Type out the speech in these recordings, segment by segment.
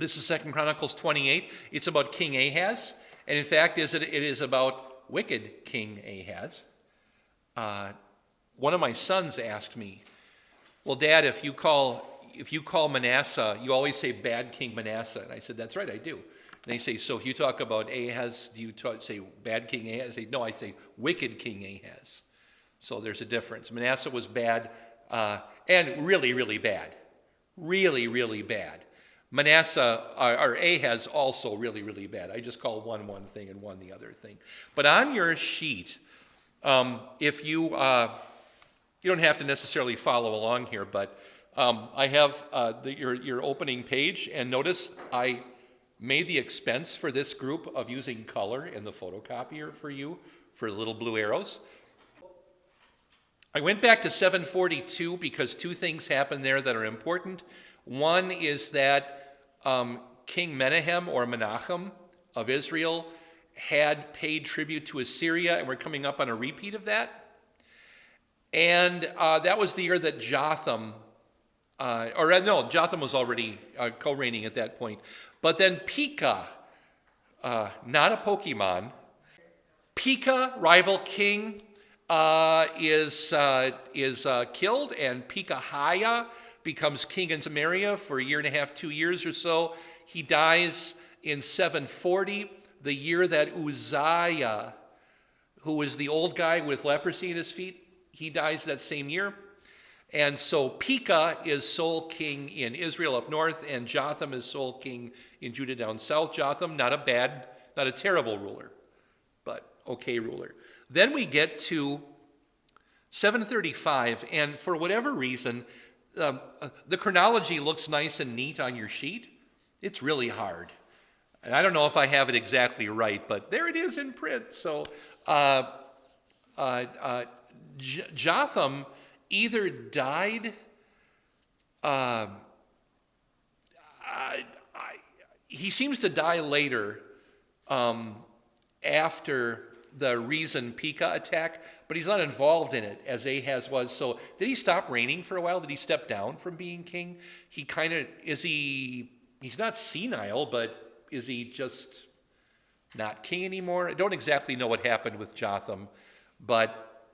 This is 2 Chronicles 28. It's about King Ahaz. And in fact, it is about wicked King Ahaz. One of my sons asked me, well, Dad, if you call Manasseh, you always say bad King Manasseh. And I said, that's right, I do. And they say, so if you talk about Ahaz, do you say bad King Ahaz? I say, no, I say wicked King Ahaz. So there's a difference. Manasseh was bad and really, really bad. Really, really bad. Manasseh, or Ahaz, also really, really bad. I just call one thing and one the other thing. But on your sheet, if you don't have to necessarily follow along here, but I have your opening page, and notice I made the expense for this group of using color in the photocopier for you, for little blue arrows. I went back to 742 because two things happen there that are important. One is that King Menahem or Menachem of Israel had paid tribute to Assyria, and we're coming up on a repeat of that. And that was the year that Jotham was already co-reigning at that point. But then Pekah, not a Pokemon, Pekah, rival king, is killed, and Pekahiah becomes king in Samaria for a year and a half, 2 years or so. He dies in 740, the year that Uzziah, who was the old guy with leprosy in his feet, he dies that same year. And so Pekah is sole king in Israel up north, and Jotham is sole king in Judah down south. Jotham, not a terrible ruler, but okay ruler. Then we get to 735, and for whatever reason, the chronology looks nice and neat on your sheet. It's really hard. And I don't know if I have it exactly right, but there it is in print. So Jotham either died, he seems to die later after the Rezin Pekah attack, but he's not involved in it as Ahaz was. So did he stop reigning for a while? Did he step down from being king? He's not senile, but is he just not king anymore? I don't exactly know what happened with Jotham, but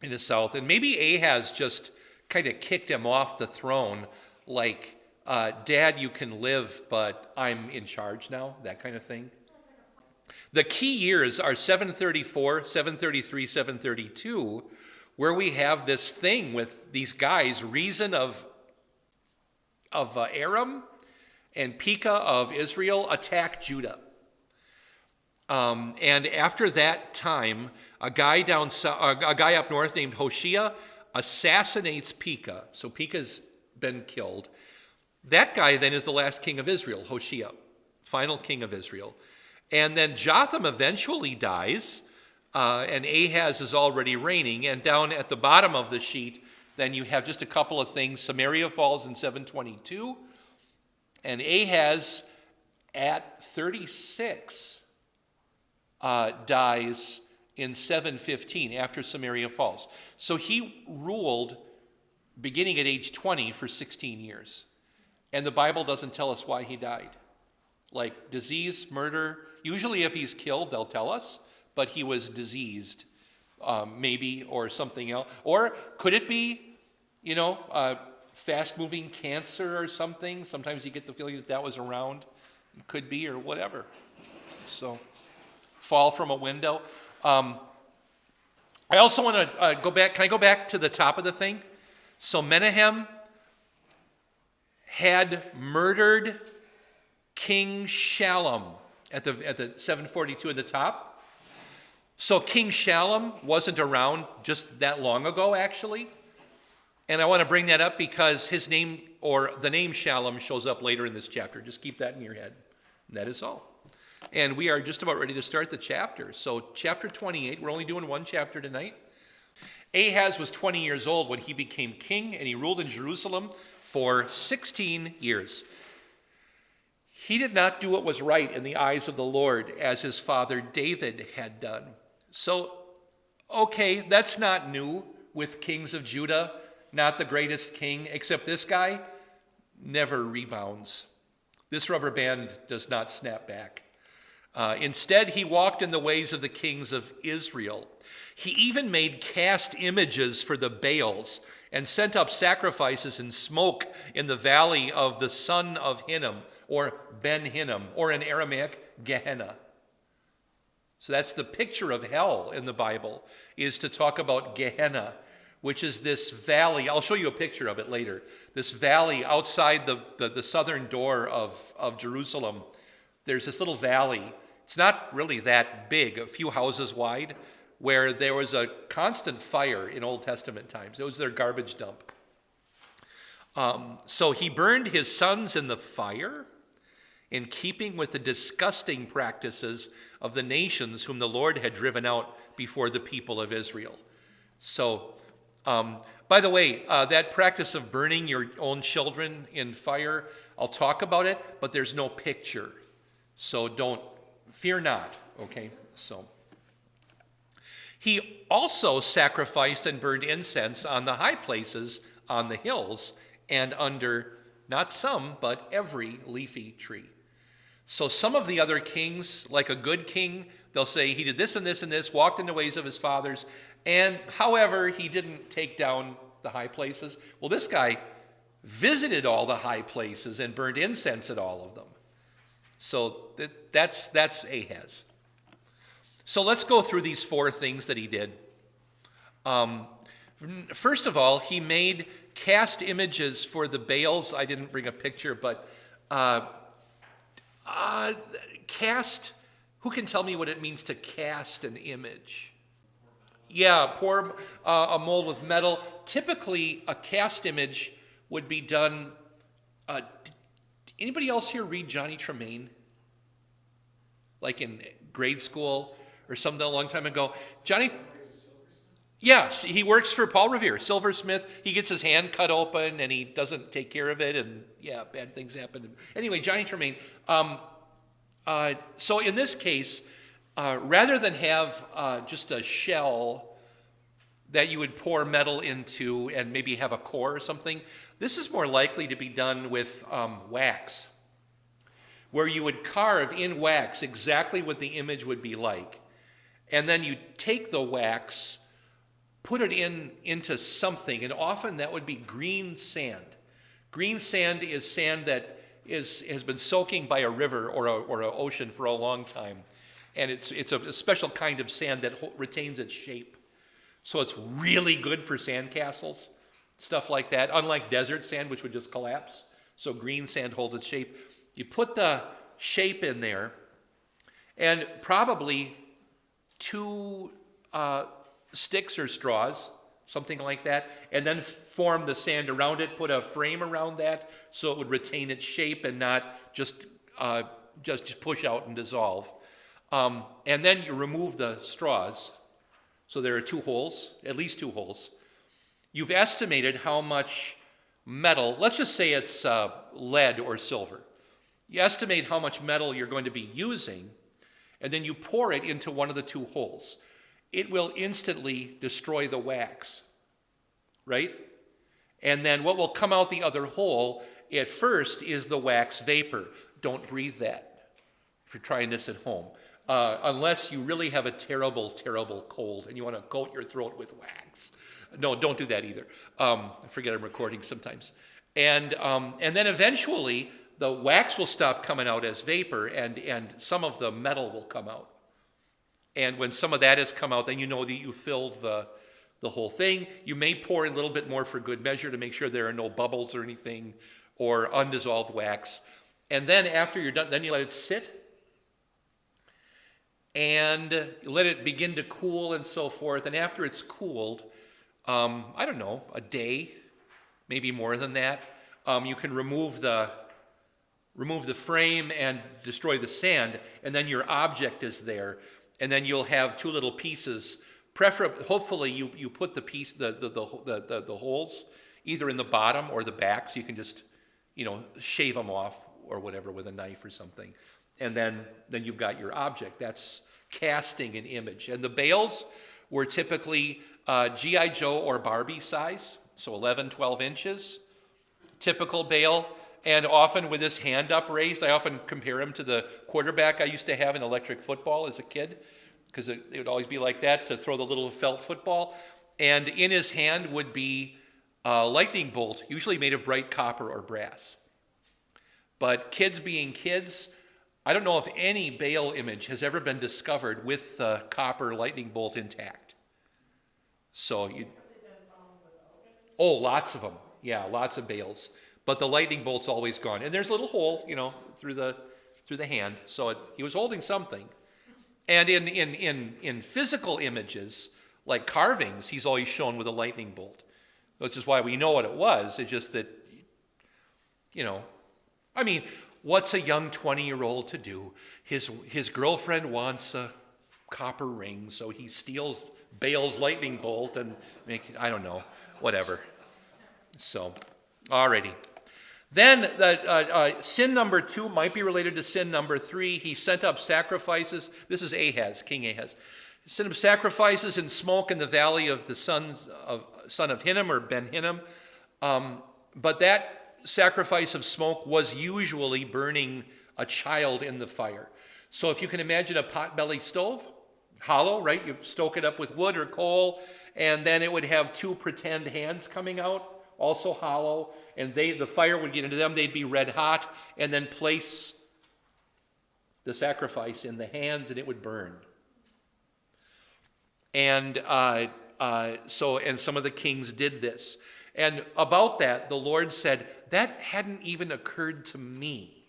in the south. And maybe Ahaz just kind of kicked him off the throne, like, Dad, you can live, but I'm in charge now, that kind of thing. The key years are 734, 733, 732, where we have this thing with these guys, Rezin of Aram and Pekah of Israel attack Judah. And after that time, a guy up north named Hoshea assassinates Pekah. So Pekah's been killed. That guy then is the last king of Israel, Hoshea, final king of Israel. And then Jotham eventually dies, and Ahaz is already reigning. And down at the bottom of the sheet, then you have just a couple of things. Samaria falls in 722, and Ahaz at 36 dies in 715 after Samaria falls. So he ruled beginning at age 20 for 16 years. And the Bible doesn't tell us why he died. Like disease, murder. Usually if he's killed, they'll tell us, but he was diseased, maybe, or something else. Or could it be, fast-moving cancer or something? Sometimes you get the feeling that was around. It could be, or whatever. So, fall from a window. I also want to go back. Can I go back to the top of the thing? So Menahem had murdered King Shalom at the 742 at the top. So King Shalom wasn't around just that long ago, actually. And I want to bring that up because his name, or the name Shalom, shows up later in this chapter. Just keep that in your head. And that is all. And we are just about ready to start the chapter. So chapter 28, we're only doing one chapter tonight. Ahaz was 20 years old when he became king, and he ruled in Jerusalem for 16 years. He did not do what was right in the eyes of the Lord, as his father David had done. So, okay, that's not new with kings of Judah, not the greatest king, except this guy never rebounds. This rubber band does not snap back. Instead, he walked in the ways of the kings of Israel. He even made cast images for the Baals and sent up sacrifices and smoke in the valley of the son of Hinnom, or Ben Hinnom, or in Aramaic, Gehenna. So that's the picture of hell in the Bible, is to talk about Gehenna, which is this valley. I'll show you a picture of it later. This valley outside the southern door of Jerusalem. There's this little valley. It's not really that big, a few houses wide, where there was a constant fire in Old Testament times. It was their garbage dump. So he burned his sons in the fire, in keeping with the disgusting practices of the nations whom the Lord had driven out before the people of Israel. So, by the way, that practice of burning your own children in fire, I'll talk about it, but there's no picture. So fear not, okay? So, he also sacrificed and burned incense on the high places, on the hills, and under not some, but every leafy tree. So some of the other kings, like a good king, they'll say he did this and this and this, walked in the ways of his fathers, and however, he didn't take down the high places. Well, this guy visited all the high places and burned incense at all of them. So that's Ahaz. So let's go through these four things that he did. First of all, he made cast images for the Baals. I didn't bring a picture, but cast, who can tell me what it means to cast an image? Yeah, pour a mold with metal. Typically, a cast image would be done. Anybody else here read Johnny Tremaine? Like in grade school or something a long time ago? Johnny, yes, he works for Paul Revere, silversmith. He gets his hand cut open and he doesn't take care of it, and yeah, bad things happen. Anyway, Johnny Tremaine. So in this case, rather than have just a shell that you would pour metal into and maybe have a core or something, this is more likely to be done with wax, where you would carve in wax exactly what the image would be like. And then you take the wax, put it into something, and often that would be green sand. Green sand is sand that has been soaking by a river or an ocean for a long time. And it's a special kind of sand that retains its shape. So it's really good for sand castles, stuff like that, unlike desert sand, which would just collapse. So green sand holds its shape. You put the shape in there, and probably 2 sticks or straws, something like that, and then form the sand around it, put a frame around that so it would retain its shape and not just push out and dissolve. And then you remove the straws. So there are 2 holes, at least 2 holes. You've estimated how much metal, let's just say it's lead or silver. You estimate how much metal you're going to be using, and then you pour it into one of the 2 holes. It will instantly destroy the wax, right? And then what will come out the other hole at first is the wax vapor. Don't breathe that if you're trying this at home. Unless you really have a terrible, terrible cold and you want to coat your throat with wax. No, don't do that either. I forget I'm recording sometimes. And then eventually the wax will stop coming out as vapor, and some of the metal will come out. And when some of that has come out, then you know that you filled the whole thing. You may pour in a little bit more for good measure to make sure there are no bubbles or anything, or undissolved wax. And then after you're done, then you let it sit and let it begin to cool and so forth. And after it's cooled, I don't know, a day, maybe more than that, you can remove the frame and destroy the sand, and then your object is there. And then you'll have 2 little pieces. Hopefully, you put the piece, the holes either in the bottom or the back, so you can just, shave them off or whatever with a knife or something. And then you've got your object. That's casting an image. And the Baals were typically G.I. Joe or Barbie size, so 11, 12 inches. Typical Baal. and often with his hand upraised. I often compare him to the quarterback I used to have in electric football as a kid, because it would always be like that, to throw the little felt football. And in his hand would be a lightning bolt, usually made of bright copper or brass. But kids being kids, I don't know if any Baal image has ever been discovered with the copper lightning bolt intact. Lots of them. Yeah, lots of Baals. But the lightning bolt's always gone. And there's a little hole, through the hand. So he was holding something. And in physical images, like carvings, he's always shown with a lightning bolt. Which is why we know what it was. It's just that, what's a young 20-year-old to do? His girlfriend wants a copper ring, so he steals Baal's lightning bolt and I don't know, whatever. So, alrighty. Then sin number 2 might be related to sin number 3. He sent up sacrifices. This is Ahaz, King Ahaz. He sent up sacrifices and smoke in the valley of the son of Hinnom, or Ben Hinnom. But that sacrifice of smoke was usually burning a child in the fire. So if you can imagine a potbelly stove, hollow, right? You stoke it up with wood or coal, and then it would have 2 pretend hands coming out, also hollow, and the fire would get into them. They'd be red hot, and then place the sacrifice in the hands, and it would burn. And some of the kings did this. And about that, the Lord said, that hadn't even occurred to me.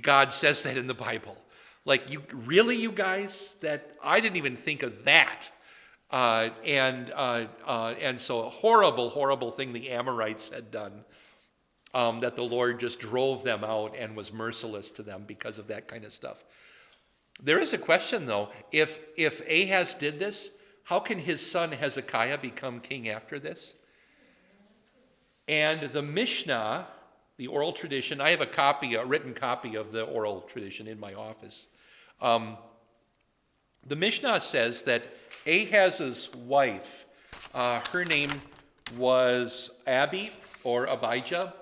God says that in the Bible. Like, you guys, that I didn't even think of that. And so a horrible, horrible thing the Amorites had done, that the Lord just drove them out and was merciless to them because of that kind of stuff. There is a question, though. If Ahaz did this, how can his son Hezekiah become king after this? And the Mishnah, the oral tradition, I have a written copy of the oral tradition in my office. The Mishnah says that Ahaz's wife, her name was Abi or Abijah,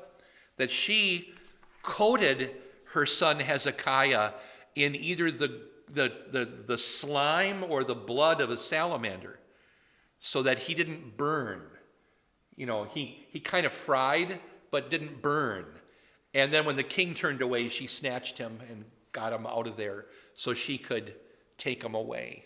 that she coated her son Hezekiah in either the slime or the blood of a salamander, so that he didn't burn. He kind of fried, but didn't burn. And then when the king turned away, she snatched him and got him out of there so she could take him away,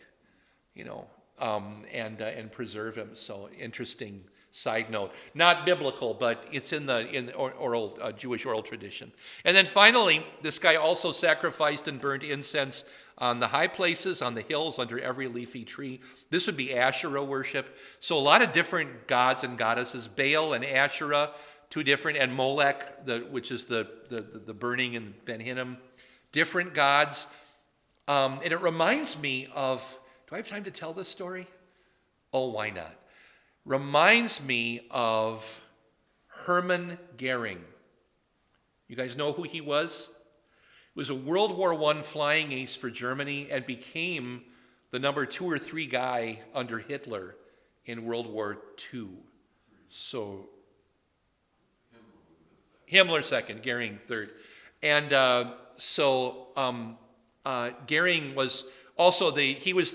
and preserve him. So interesting side note. Not biblical, but it's in the oral Jewish oral tradition. And then finally, this guy also sacrificed and burned incense on the high places, on the hills, under every leafy tree. This would be Asherah worship. So a lot of different gods and goddesses, Baal and Asherah, 2 different, and Molech, which is the burning in Ben Hinnom, different gods. And it reminds me of, do I have time to tell this story? Oh, why not? Reminds me of Hermann Goering. You guys know who he was? He was a World War I flying ace for Germany and became the number 2 or 3 guy under Hitler in World War II. So Himmler second, Goering third. And Goering was also he was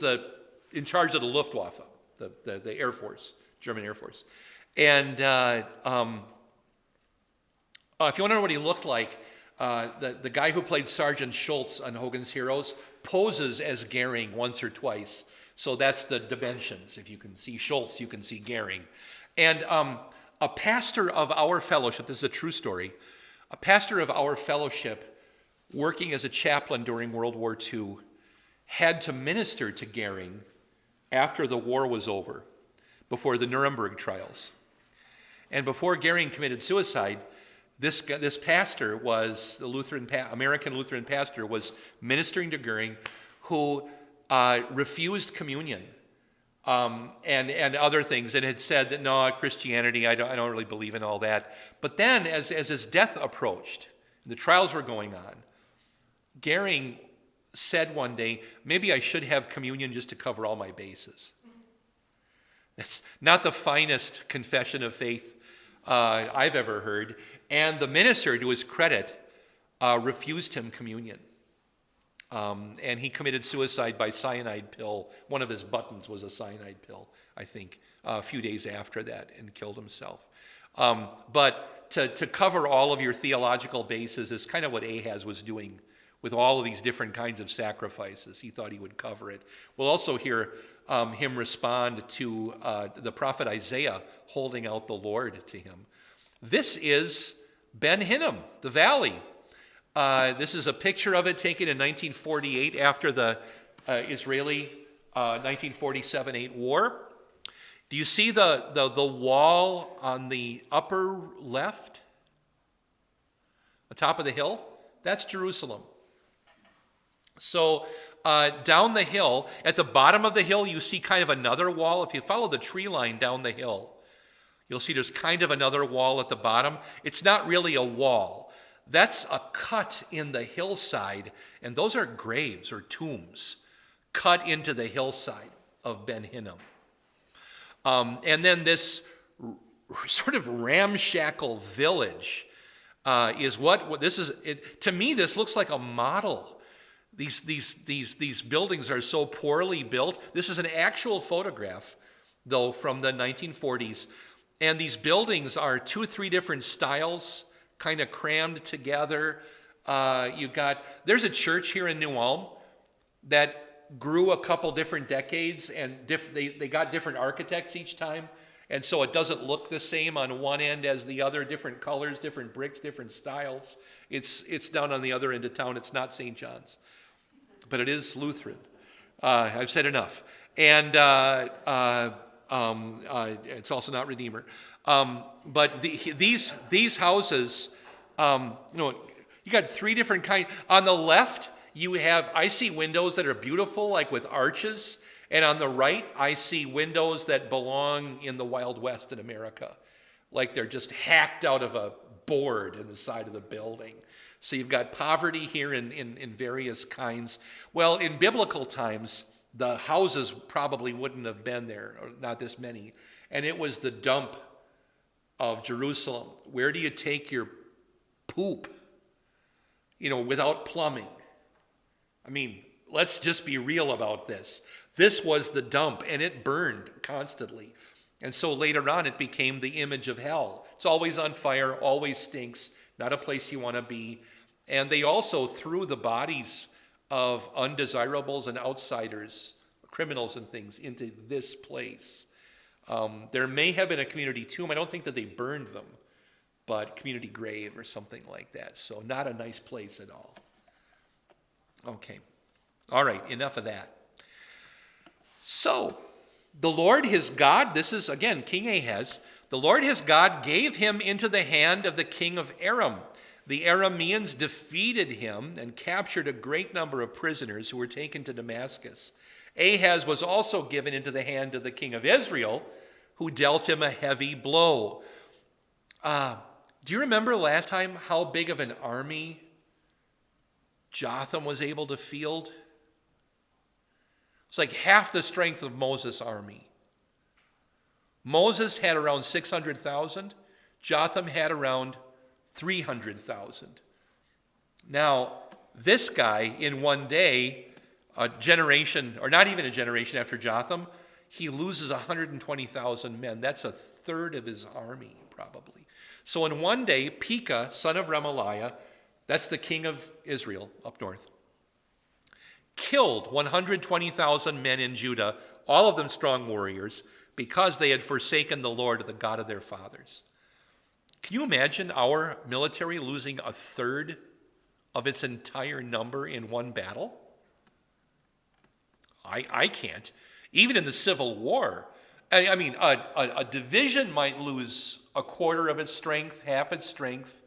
in charge of the Luftwaffe, the Air Force, German Air Force. And if you want to know what he looked like, the guy who played Sergeant Schultz on Hogan's Heroes poses as Goering once or twice. So that's the dimensions. If you can see Schultz, you can see Goering. And a pastor of our fellowship, this is a true story, a pastor of our fellowship working as a chaplain during World War II had to minister to Goering after the war was over, before the Nuremberg trials. And before Goering committed suicide, this pastor was, American Lutheran pastor, was ministering to Goering, who refused communion and other things, and had said that, no, Christianity, I don't really believe in all that. But then, as his death approached, the trials were going on, Goering said one day, maybe I should have communion just to cover all my bases. It's not the finest confession of faith I've ever heard. And the minister, to his credit, refused him communion. And he committed suicide by cyanide pill. One of his buttons was a cyanide pill, I think, a few days after that, and killed himself. But to cover all of your theological bases is kind of what Ahaz was doing with all of these different kinds of sacrifices. He thought he would cover it. We'll also hear him respond to the prophet Isaiah holding out the Lord to him. This is Ben Hinnom, the valley. This is a picture of it taken in 1948 after the Israeli 1947-8 war. Do you see the wall on the upper left? The top of the hill? That's Jerusalem. So down the hill, at the bottom of the hill, you see kind of another wall. If you follow the tree line down the hill, you'll see there's kind of another wall at the bottom. It's not really a wall. That's a cut in the hillside, and those are graves or tombs cut into the hillside of Ben Hinnom. And then this sort of ramshackle village is what this is. To me, this looks like a model. These buildings are so poorly built. This is an actual photograph, though, from the 1940s. And these buildings are 2-3 different styles, kind of crammed together. There's a church here in New Ulm that grew a couple different decades, and they got different architects each time. And so it doesn't look the same on one end as the other, different colors, different bricks, different styles. It's down on the other end of town. It's not St. John's, but it is Lutheran. I've said enough. And it's also not Redeemer. But these houses, you got 3 different kinds. On the left, I see windows that are beautiful, like with arches. And on the right, I see windows that belong in the Wild West in America, like they're just hacked out of a board in the side of the building. So you've got poverty here in various kinds. Well, in biblical times, the houses probably wouldn't have been there, or not this many. And it was the dump of Jerusalem. Where do you take your poop, without plumbing? I mean, let's just be real about this. This was the dump, and it burned constantly. And so later on, it became the image of hell. It's always on fire, always stinks, not a place you want to be. And they also threw the bodies of undesirables and outsiders, criminals and things, into this place. There may have been a community tomb. I don't think that they burned them, but community grave or something like that. So not a nice place at all. Okay. All right, enough of that. So, the Lord his God, this is again King Ahaz, the Lord his God gave him into the hand of the king of Aram. The Arameans defeated him and captured a great number of prisoners who were taken to Damascus. Ahaz was also given into the hand of the king of Israel, who dealt him a heavy blow. Do you remember last time how big of an army Jotham was able to field? It's like half the strength of Moses' army. Moses had around 600,000. Jotham had around 300,000. Now, this guy, in one day, a generation, or not even a generation after Jotham, he loses 120,000 men. That's a third of his army, probably. So in one day, Pekah, son of Remaliah, that's the king of Israel up north, killed 120,000 men in Judah, all of them strong warriors, because they had forsaken the Lord, the God of their fathers. Can you imagine our military losing a third of its entire number in one battle? I can't. Even in the Civil War, I mean, a division might lose a quarter of its strength, half its strength,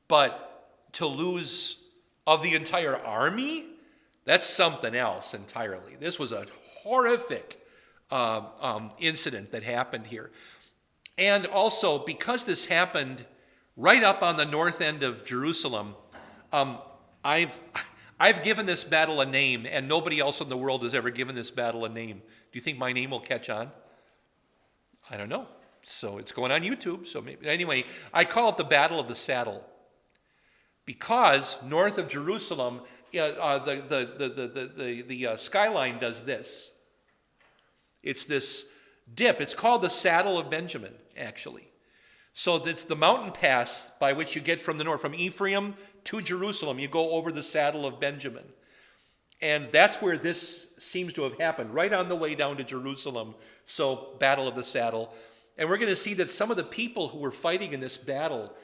but to lose of the entire army, that's something else entirely. This was a horrific incident that happened here. And also, because this happened right up on the north end of Jerusalem, I've given this battle a name, and nobody else in the world has ever given this battle a name. Do you think my name will catch on? I don't know. So it's going on YouTube. So maybe, anyway, I call it the Battle of the Saddle because north of Jerusalem, the skyline does this. It's this dip. It's called the Saddle of Benjamin, actually. So it's the mountain pass by which you get from the north, from Ephraim to Jerusalem. You go over the Saddle of Benjamin. And that's where this seems to have happened, right on the way down to Jerusalem. So, Battle of the Saddle. And we're going to see that some of the people who were fighting in this battle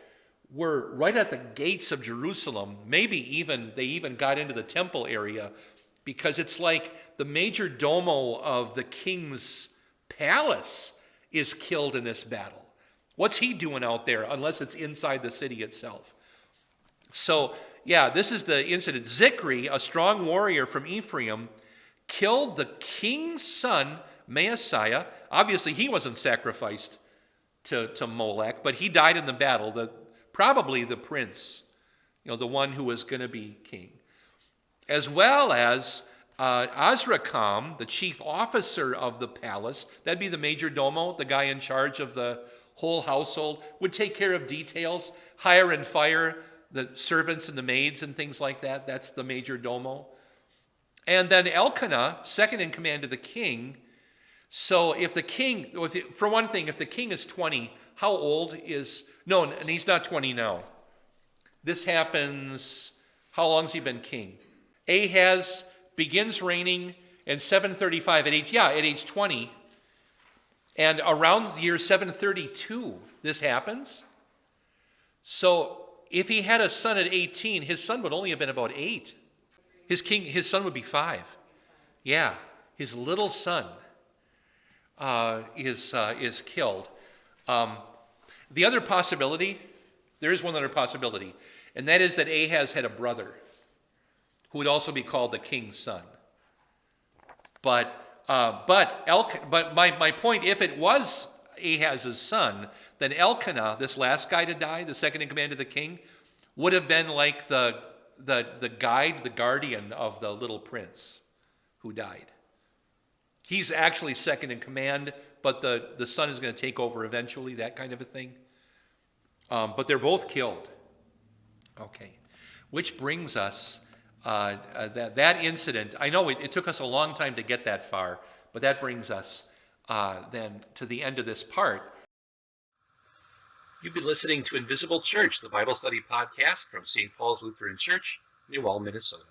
were right at the gates of Jerusalem. Maybe they even got into the temple area, because it's like the major domo of the king's palace is killed in this battle. What's he doing out there unless it's inside the city itself? So, yeah, this is the incident. Zikri, a strong warrior from Ephraim, killed the king's son, Maaseiah. Obviously, he wasn't sacrificed to Molech, but he died in the battle, probably the prince, the one who was going to be king. As well as Azrikam, the chief officer of the palace, that'd be the major domo, the guy in charge of the whole household, would take care of details, hire and fire the servants and the maids and things like that. That's the major domo. And then Elkanah, second in command to the king. So if the king, for one thing, if the king is 20, how old is, no, and he's not 20 now. This happens, how long has he been king? Ahaz begins reigning in 735 at age 20. And around the year 732, this happens. So if he had a son at 18, his son would only have been about 8. His son would be 5. Yeah, his little son is killed. The other possibility, there is one other possibility, and that is that Ahaz had a brother who would also be called the king's son. But my point, if it was Ahaz's son, then Elkanah, this last guy to die, the second in command of the king, would have been like the guide, the guardian of the little prince who died. He's actually second in command, but the son is going to take over eventually, that kind of a thing. But they're both killed. Okay. Which brings us, that incident, I know it took us a long time to get that far, but that brings us then to the end of this part. You've been listening to Invisible Church, the Bible study podcast from St. Paul's Lutheran Church, New Ulm, Minnesota.